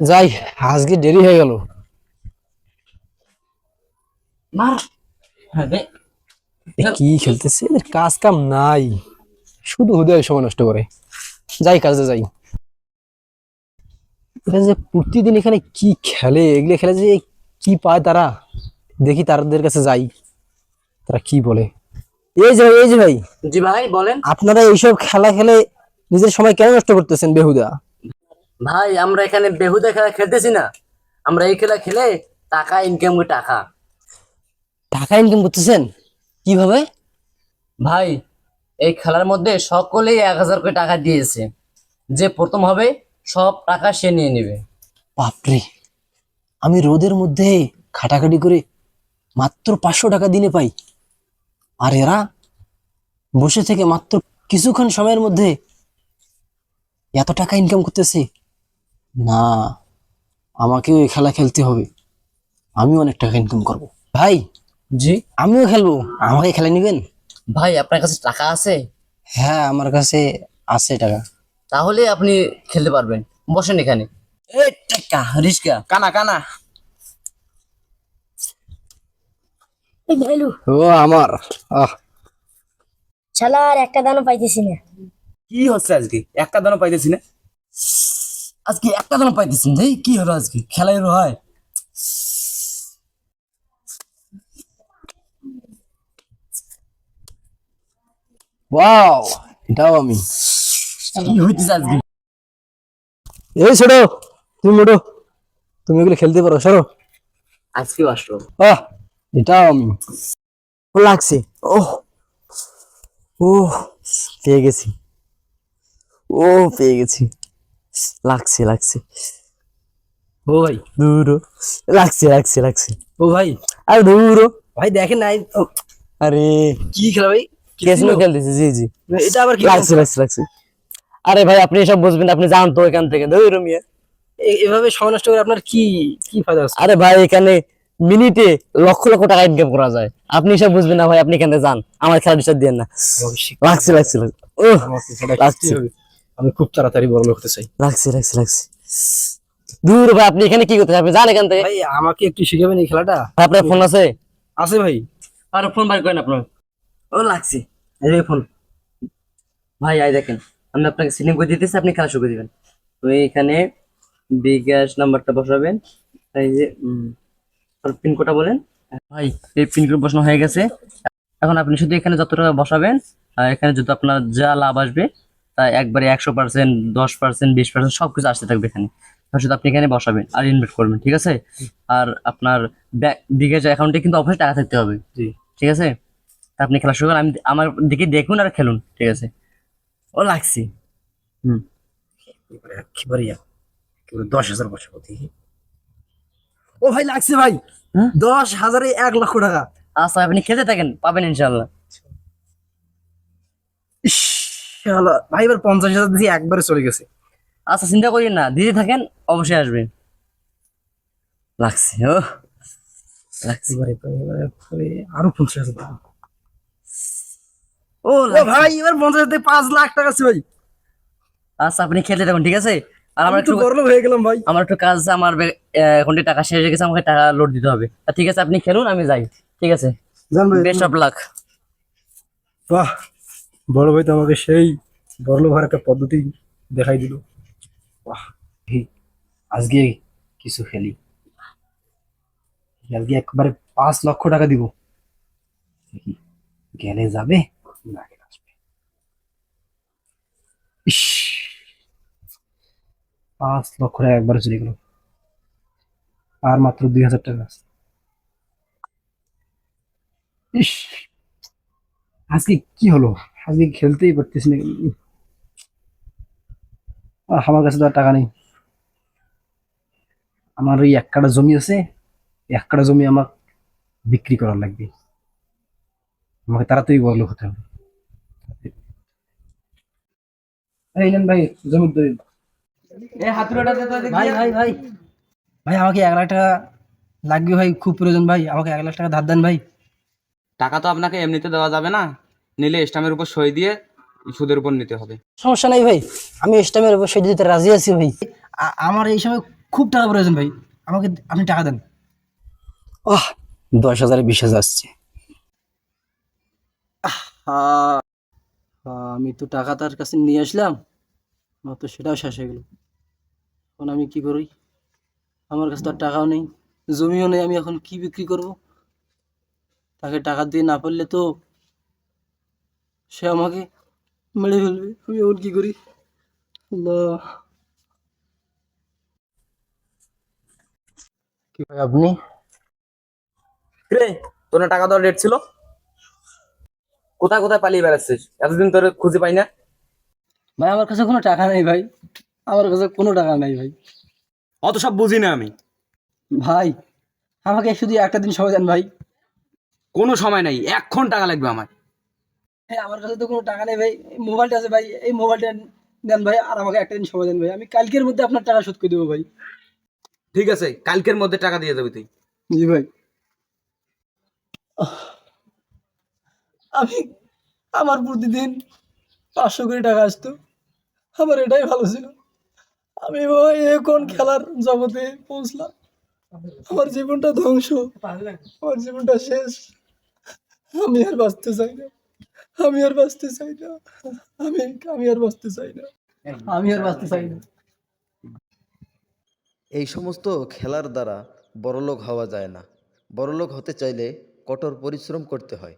যাই, আজকে দেরি হয়ে গেল। কি খেলতেছে, এদের কাজ কাম নাই, শুধু হুদয় সময় নষ্ট করে। যাই, কাজে যাই। এরা যে প্রতিদিন এখানে কি খেলে, এগুলো খেলে যে কি পায় তারা, দেখি তাদের কাছে যাই, তারা কি বলে। এই যে ভাই, জি ভাই বলেন। আপনারা এইসব খেলা খেলে নিজের সময় কেন নষ্ট করতেছেন বেহুদা? ভাই আমরা এখানে বেহুদা খেলা খেলতেছি না, আমরা এই খেলা খেলে টাকা ইনকাম করি টাকা। টাকা ইনকাম করতেছেন কিভাবে? ভাই এই খেলার মধ্যে সকলেই 1,000 করে টাকা দিয়েছে, যে প্রথম হবে সব টাকা সে নিয়ে নেবে। বাপরে, আমি রোদের মধ্যে খাটাখাটি করে মাত্র 500 টাকা দিনে পাই, আর এরা বসে থেকে মাত্র কিছুক্ষণ সময়ের মধ্যে এত টাকা ইনকাম করতেছে। না, আমাকেও এই খেলা খেলতে হবে, আমিও অনেক টাকা ইনকাম করব। ভাই, জি আমিও খেলবো, আমাকে খেলা নিবেন? ভাই আপনার কাছে টাকা আছে? হ্যাঁ, আমার কাছে আছে টাকা। তাহলে আপনি খেলতে পারবেন, বসেন এখানে। এই টাকা রিস্কা কানা কানা। এই ভাইলু, ও আমার, আহ শালা আর একটা দানও পাইতেছি না। কি হচ্ছে আজকে? একটা দানও পাইতেছি না, আজকে একটা দানও পাইতেছি না। এই কি হলো আজকে, খেলাই হয়? ওয়াও, এটাও আমি। কি হইতেছে আজকে? এই ছোট, তুমি মোটো, তুমি এগুলো খেলতে পারো, সরো। আজকেও আসলো। আহ, এটাও আমি। ও লাগছে, ওহ ও, পেয়ে গেছি, ও পেয়ে গেছি, লাগছে লাগছে। ও ভাই, দূরো, লাগছে লাগছে লাগছে। ও ভাই, আরে দূরো, ভাই দেখেন নাই। ও, আরে কি খেলা ভাই? ক্যাসিনো খেলতেছি, জি জি। এটা আবার কি? লাগছে লাগছে লাগছে। আরে ভাই, আপনি এসব বুঝবেন না, আপনি যান তো এখান থেকে, দূর মিয়া। এভাবে সময় নষ্ট করে আপনার কি কি ফায়দা আছে? আরে ভাই, এখানে মিনিটে লক্ষ লক্ষ টাকা ইনকাম করা যায়, আপনি এসব বুঝবেন না ভাই, আপনি এখানে যান, আমার খেলা ডিস্টার্ব দিয়েন না। লাগছে লাগছে লাগছে, ও লাগছে, আমি খুব তাড়াতাড়ি বড় লোক হতে চাই। লাগছে লাগছে লাগছে। দূর ভাই, আপনি এখানে কি করতে, আপনি যান এখান থেকে। ভাই আমাকে একটু শিখাবেন এই খেলাটা? ভাই, আপনার ফোন আছে? আছে ভাই। আর ফোন বার করেন আপনার। ও লাগছে, এই ফোন। ভাই আই দেখেন, আমি আপনাকে সিলিং করে দিতেছি, আপনি খেলা শুরু করে দিবেন। তো এইখানে বিকাশ নাম্বারটা বসাবেন। এই যে পিন কোডটা বলেন। ভাই এই পিন কোড বসানো হয়ে গেছে। এখন আপনি শুধু এখানে যত টাকা বসাবেন, আর এখানে যদি আপনার যা লাভ আসবে তা একবারে 100%, 10%, 20% সবকিছু আসতে থাকবে এখানে। শুধু আপনি এখানে বসাবেন আর ইনভেস্ট করবেন, ঠিক আছে? আর আপনার বিকাশ অ্যাকাউন্টে কিন্তু অবশ্যই টাকা থাকতে হবে। জি ঠিক আছে। তা আপনি খেলা শুরু করেন, আমি আমার দিকে দেখুন আর খেলুন, ঠিক আছে? ও লাগছি। হুম, একেবারে 10,000 বসাবো দেখি। ও ভাই লাগছে ভাই, 10,000-এ 1,00,000 টাকা। আচ্ছা আপনি খেতে থাকেন, পাবেন ইনশাল্লাহ। ইস, শালা, ভাই এবার 50,000 দিয়ে একবারে চলে গেছে। আচ্ছা চিন্তা করিয়েন না, দিতে থাকেন, অবশ্যই আসবে। লাগছে, ও লাগছে। এবারে আরো 50,000 টাকা। ও ভাই এবার 50,000 থেকে 5,00,000 টাকা আছে ভাই। আচ্ছা আপনি খেলতে থাকুন, ঠিক আছে? আর আমার একটু বড়লোক হয়ে গেলাম ভাই, আমার একটু কাজ আছে, আমার অ্যাকাউন্টে টাকা শেষ হয়ে গেছে, আমাকে টাকা লোড দিতে হবে। ঠিক আছে আপনি খেলুন, আমি যাই, ঠিক আছে? Best of luck. বাহ, বড় ভাই তো আমাকে সেই বড়লোক হওয়ার একটা পদ্ধতি দেখাই দিল। বাহ, আজকে কিছু খেলি, আজকে একবারে 5,00,000 টাকা দিব। দেখি গেলে যাবে, না গেলে আসবে। ইস, 5,00,000 টাকা একবারে চলে গেল, আর মাত্র 2,000 টাকা আছে। ইস, আজকে কি হলো, আজকে খেলতেই পারতেছি না। আমার কাছে তো আর টাকা নেই। আমার ওই 1 কাঠা জমি আছে, 1 কাঠা জমি আমার বিক্রি করার লাগবে, আমাকে তাড়াতাড়ি বড়লোক হতে হবে। এই নেন ভাই জমির দলিল। ভাই ভাই ভাই ভাই, আমাকে 1,00,000 টাকা লাগবে ভাই, খুব প্রয়োজন ভাই, আমাকে 1,00,000 টাকা ধার দেন ভাই। টাকা তো আপনাকে এমনিতে দেওয়া যাবে না, নিলে স্টামের উপর সই দিয়ে সুদের উপর নিতে হবে। সমস্যা নাই ভাই, আমি স্টামের উপর সেটা দিতে রাজি আছি ভাই। আমার এই সময় খুব টাকা প্রয়োজন ভাই, আমাকে আপনি টাকা দেন। 10,000 20,000 আসছে। আমি তো টাকা তার কাছে নিয়ে আসলাম, আমার তো সেটাও শেষ হয়ে গেল। এখন আমি কি করি? আমার কাছে তো আর টাকাও নেই, জমিও নেই, আমি এখন কি বিক্রি করব? তাকে টাকা দিয়ে না পারলে তো সে আমাকে মেরে ফেলবে, আমি এখন কি করি? আল্লাহ। কি ভাই আপনি? রে, তোর না টাকা দেওয়ার ডেট ছিল? কোথায় কোথায় পালিয়ে বেড়াচ্ছিস? এতদিন তোর খুঁজে পাই না। ভাই আমার কাছে কোনো টাকা নেই ভাই, আমার কাছে কোনো টাকা নেই ভাই। অত সব বুঝি না আমি। ভাই আমাকে শুধু একটা দিন সময় দেন ভাই। কোনো সময় নাই, এক্ষণ টাকা লাগবে আমার। হ্যাঁ আমার কাছে তো কোনো টাকা নেই ভাই, এই মোবাইলটা আছে ভাই, এই মোবাইলটা দেন ভাই, আর আমাকে একটা দিন সময় দেন ভাই, আমি কালকের মধ্যে আপনার টাকা শোধ করে দেবো ভাই। ঠিক আছে, কালকের মধ্যে টাকা দিয়ে যাবি তুই। জি ভাই। আমি আমার প্রতিদিন 500 করে টাকা আসতো, আমার এটাই ভালো ছিল। আমি ভাই এখন খেলার জগতে পৌঁছলাম, আমার জীবনটা ধ্বংস, আমার জীবনটা শেষ। আমি আর বাঁচতে চাই না, আমি আর বাঁচতে চাই না, আমি আমি আর বাঁচতে চাই না, আমি আর বাঁচতে চাই না। এই সমস্ত খেলার দ্বারা বড়লোক হওয়া যায় না। বড়লোক হতে চাইলে কঠোর পরিশ্রম করতে হয়।